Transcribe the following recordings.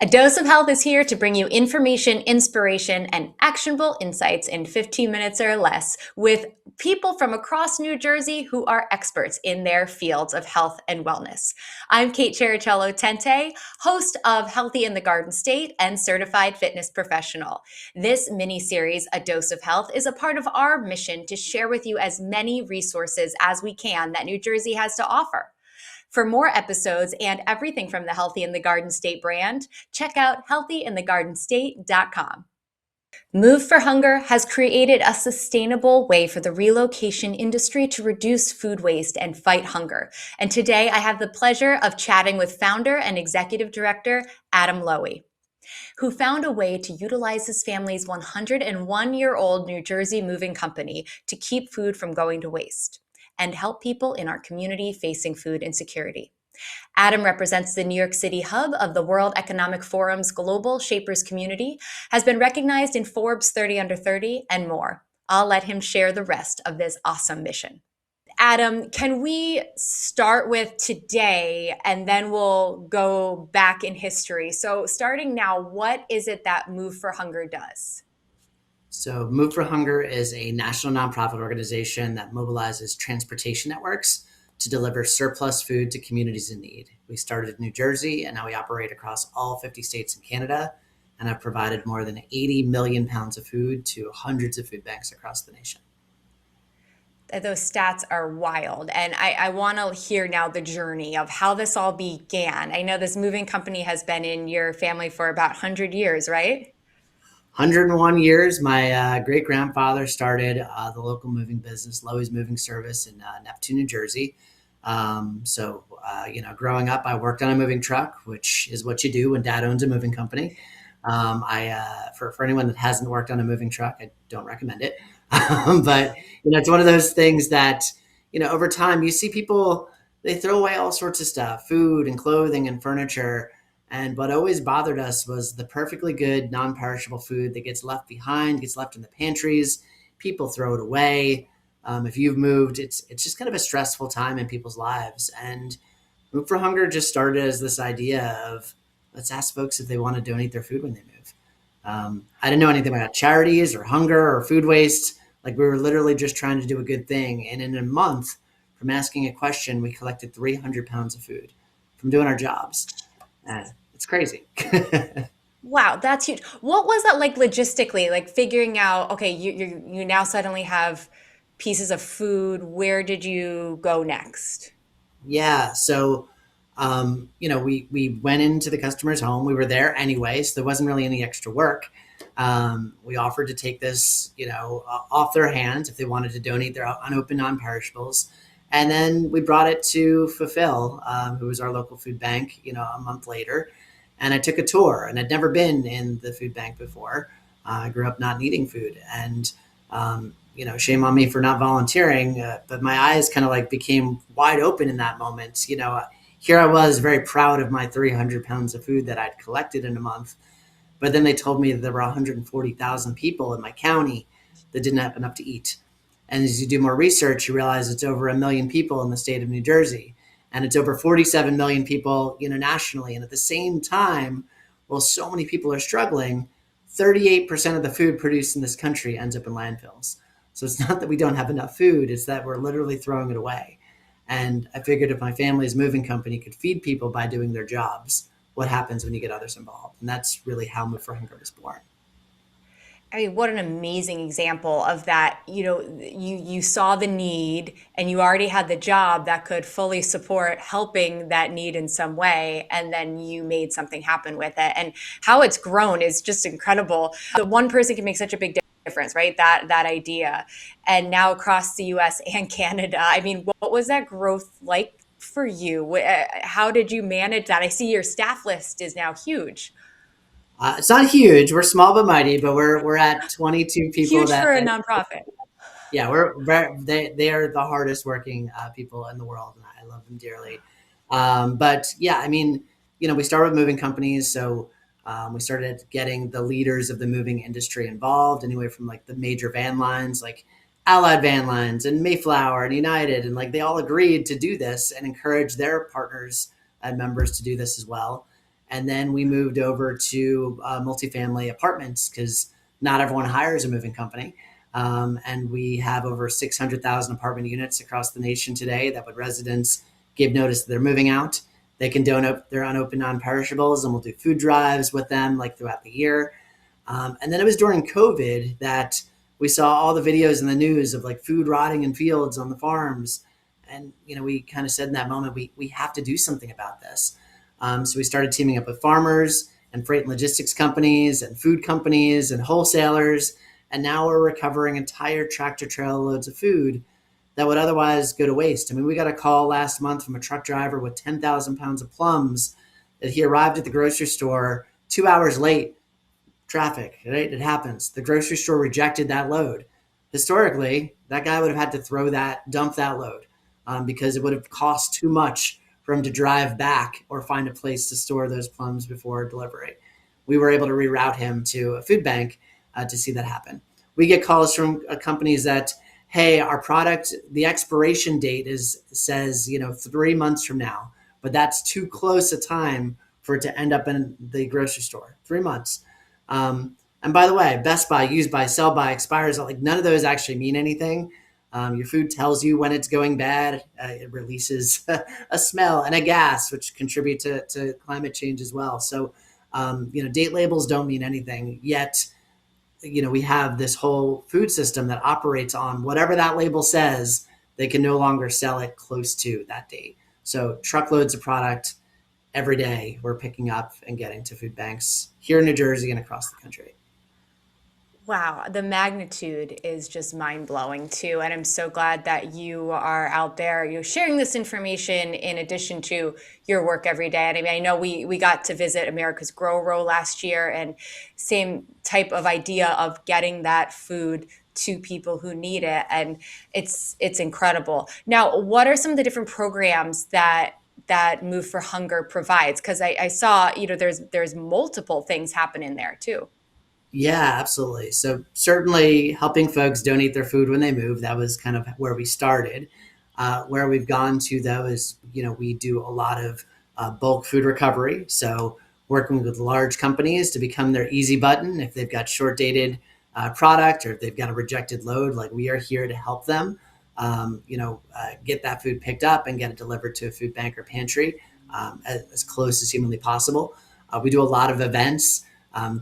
A Dose of Health is here to bring you information, inspiration, and actionable insights in 15 minutes or less with people from across New Jersey who are experts in their fields of health and wellness. I'm Kate Chericello Tente, host of Healthy in the Garden State and certified fitness professional. This mini series, A Dose of Health, is a part of our mission to share with you as many resources as we can that New Jersey has to offer. For more episodes and everything from the Healthy in the Garden State brand, check out healthyinthegardenstate.com. Move for Hunger has created a sustainable way for the relocation industry to reduce food waste and fight hunger. And today I have the pleasure of chatting with founder and executive director Adam Lowy, who found a way to utilize his family's 101-year-old New Jersey moving company to keep food from going to waste and help people in our community facing food insecurity. Adam represents the New York City hub of the World Economic Forum's Global Shapers community, has been recognized in Forbes 30 Under 30, and more. I'll let him share the rest of this awesome mission. Adam, can we start with today and then we'll go back in history? So starting now, what is it that Move for Hunger does? So, Move for Hunger is a national nonprofit organization that mobilizes transportation networks to deliver surplus food to communities in need. We started in New Jersey and now we operate across all 50 states and Canada and have provided more than 80 million pounds of food to hundreds of food banks across the nation. Those stats are wild. And I want to hear now the journey of how this all began. I know this moving company has been in your family for about 100 years, right? 101 years. My great grandfather started the local moving business, Lowy's Moving Service in Neptune, New Jersey. Growing up, I worked on a moving truck, which is what you do when dad owns a moving company. For anyone that hasn't worked on a moving truck, I don't recommend it. But it's one of those things that over time you see people, they throw away all sorts of stuff, food and clothing and furniture. And what always bothered us was the perfectly good, non-perishable food that gets left behind, gets left in the pantries. People throw it away. If you've moved, it's just kind of a stressful time in people's lives. And Move for Hunger just started as this idea of let's ask folks if they want to donate their food when they move. I didn't know anything about charities or hunger or food waste. Like we were literally just trying to do a good thing. And in a month, from asking a question, we collected 300 pounds of food from doing our jobs. It's crazy. Wow, that's huge. What was that like logistically, like figuring out, okay, you now suddenly have pieces of food. Where did you go next? Yeah. So, we went into the customer's home. We were there anyway, so there wasn't really any extra work. We offered to take this, off their hands if they wanted to donate their unopened non-perishables. And then we brought it to Fulfill, who was our local food bank, a month later. And I took a tour and I'd never been in the food bank before. I grew up not needing food and, shame on me for not volunteering. But my eyes kind of like became wide open in that moment. Here I was very proud of my 300 pounds of food that I'd collected in a month. But then they told me that there were 140,000 people in my county that didn't have enough to eat. And as you do more research, you realize it's over 1 million people in the state of New Jersey. And it's over 47 million people, nationally. And at the same time, while so many people are struggling, 38% of the food produced in this country ends up in landfills. So it's not that we don't have enough food, it's that we're literally throwing it away. And I figured if my family's moving company could feed people by doing their jobs, what happens when you get others involved? And that's really how Move for Hunger was born. I mean, what an amazing example of that. You saw the need and you already had the job that could fully support helping that need in some way, and then you made something happen with it. And how it's grown is just incredible. The one person can make such a big difference, right? That idea. And now across the US and Canada. I mean, what was that growth like for you? How did you manage that? I see your staff list is now huge. It's not huge. We're small but mighty, but we're at 22 people Huge that, for a nonprofit. yeah, they are the hardest working people in the world, and I love them dearly. But yeah, I mean, we started with moving companies, so we started getting the leaders of the moving industry involved, anyway from like the major van lines, like Allied Van Lines and Mayflower and United, and like they all agreed to do this and encourage their partners and members to do this as well. And then we moved over to multifamily apartments because not everyone hires a moving company. And we have over 600,000 apartment units across the nation today that when residents give notice that they're moving out, they can donate their unopened non-perishables, and we'll do food drives with them like throughout the year. And then it was during COVID that we saw all the videos in the news of like food rotting in fields on the farms. And, we kind of said in that moment, we have to do something about this. So we started teaming up with farmers and freight and logistics companies and food companies and wholesalers. And now we're recovering entire tractor trailer loads of food that would otherwise go to waste. I mean, we got a call last month from a truck driver with 10,000 pounds of plums that he arrived at the grocery store 2 hours late. Traffic, right? It happens. The grocery store rejected that load. Historically, that guy would have had to dump that load because it would have cost too much for him to drive back or find a place to store those plums before delivery. We were able to reroute him to a food bank to see that happen. We get calls from companies that, hey, our product, the expiration date says 3 months from now, but that's too close a time for it to end up in the grocery store. 3 months. And by the way, best by, use by, sell by, expires, like none of those actually mean anything. Your food tells you when it's going bad. It releases a smell and a gas, which contribute to climate change as well. So, date labels don't mean anything yet. We have this whole food system that operates on whatever that label says. They can no longer sell it close to that date. So truckloads of product every day we're picking up and getting to food banks here in New Jersey and across the country. Wow, the magnitude is just mind blowing too. And I'm so glad that you are out there, you're sharing this information in addition to your work every day. And I mean, I know we got to visit America's Grow Row last year, and same type of idea of getting that food to people who need it. And it's incredible. Now, what are some of the different programs that Move for Hunger provides? Because I saw, there's multiple things happening there too. Yeah, absolutely. So certainly helping folks donate their food when they move. That was kind of where we started. Where we've gone to though is, we do a lot of bulk food recovery. So working with large companies to become their easy button if they've got short dated product or if they've got a rejected load. Like we are here to help them, get that food picked up and get it delivered to a food bank or pantry as close as humanly possible. We do a lot of events,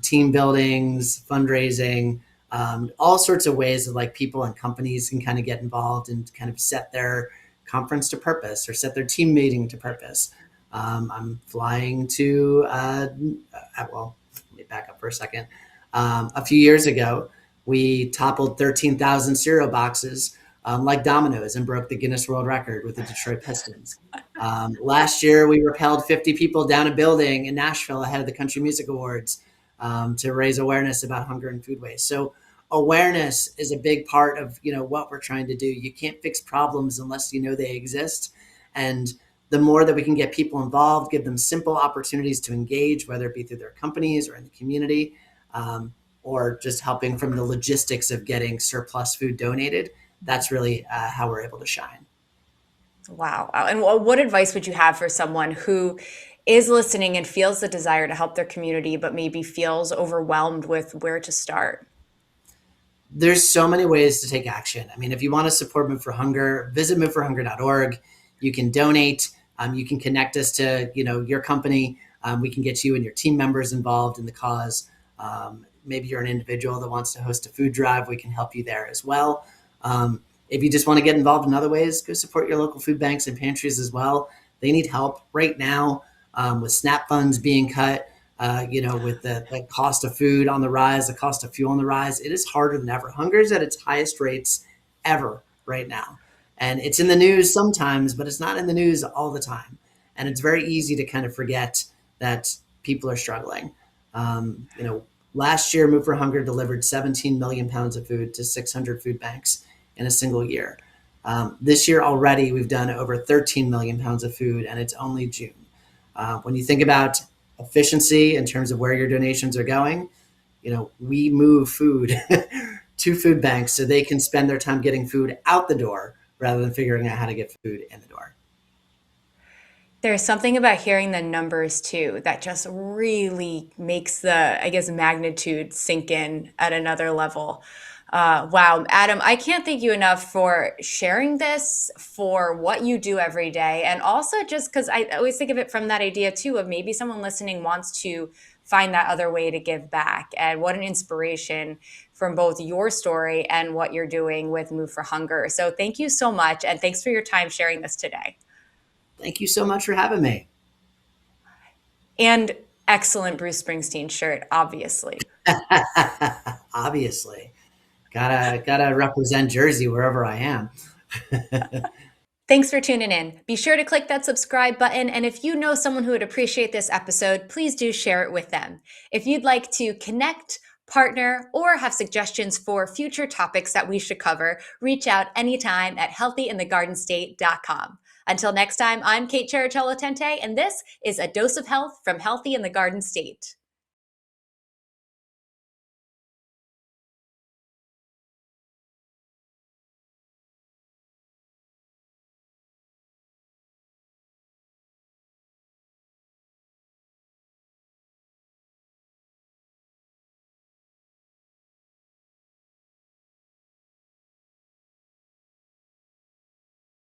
team buildings, fundraising, all sorts of ways that like people and companies can kind of get involved and kind of set their conference to purpose or set their team meeting to purpose. I'm flying to, well, let me back up for a second. A few years ago, we toppled 13,000 cereal boxes like dominoes and broke the Guinness World Record with the Detroit Pistons. Last year, we rappelled 50 people down a building in Nashville ahead of the Country Music Awards to raise awareness about hunger and food waste. So awareness is a big part of what we're trying to do. You can't fix problems unless you know they exist. And the more that we can get people involved, give them simple opportunities to engage, whether it be through their companies or in the community, or just helping from the logistics of getting surplus food donated, that's really how we're able to shine. Wow. And what advice would you have for someone who is listening and feels the desire to help their community, but maybe feels overwhelmed with where to start? There's so many ways to take action. I mean, if you want to support Move for Hunger, visit moveforhunger.org. You can donate. You can connect us to your company. We can get you and your team members involved in the cause. Maybe you're an individual that wants to host a food drive. We can help you there as well. If you just want to get involved in other ways, go support your local food banks and pantries as well. They need help right now with SNAP funds being cut, with the cost of food on the rise, the cost of fuel on the rise. It is harder than ever. Hunger is at its highest rates ever right now. And it's in the news sometimes, but it's not in the news all the time. And it's very easy to kind of forget that people are struggling. Last year, Move for Hunger delivered 17 million pounds of food to 600 food banks in a single year. This year already, we've done over 13 million pounds of food, and it's only June. When you think about efficiency in terms of where your donations are going, we move food to food banks so they can spend their time getting food out the door rather than figuring out how to get food in the door. There's something about hearing the numbers too that just really makes the, I guess, magnitude sink in at another level. Wow, Adam, I can't thank you enough for sharing this, for what you do every day, and also just because I always think of it from that idea too of maybe someone listening wants to find that other way to give back. And what an inspiration from both your story and what you're doing with Move for Hunger. So thank you so much, and thanks for your time sharing this today. Thank you so much for having me. And excellent Bruce Springsteen shirt, obviously. Obviously, gotta represent Jersey wherever I am. Thanks for tuning in. Be sure to click that subscribe button. And if you know someone who would appreciate this episode, please do share it with them. If you'd like to connect, partner, or have suggestions for future topics that we should cover, reach out anytime at healthyinthegardenstate.com. Until next time, I'm Kate Chericello Tente, and this is A Dose of Health from Healthy in the Garden State.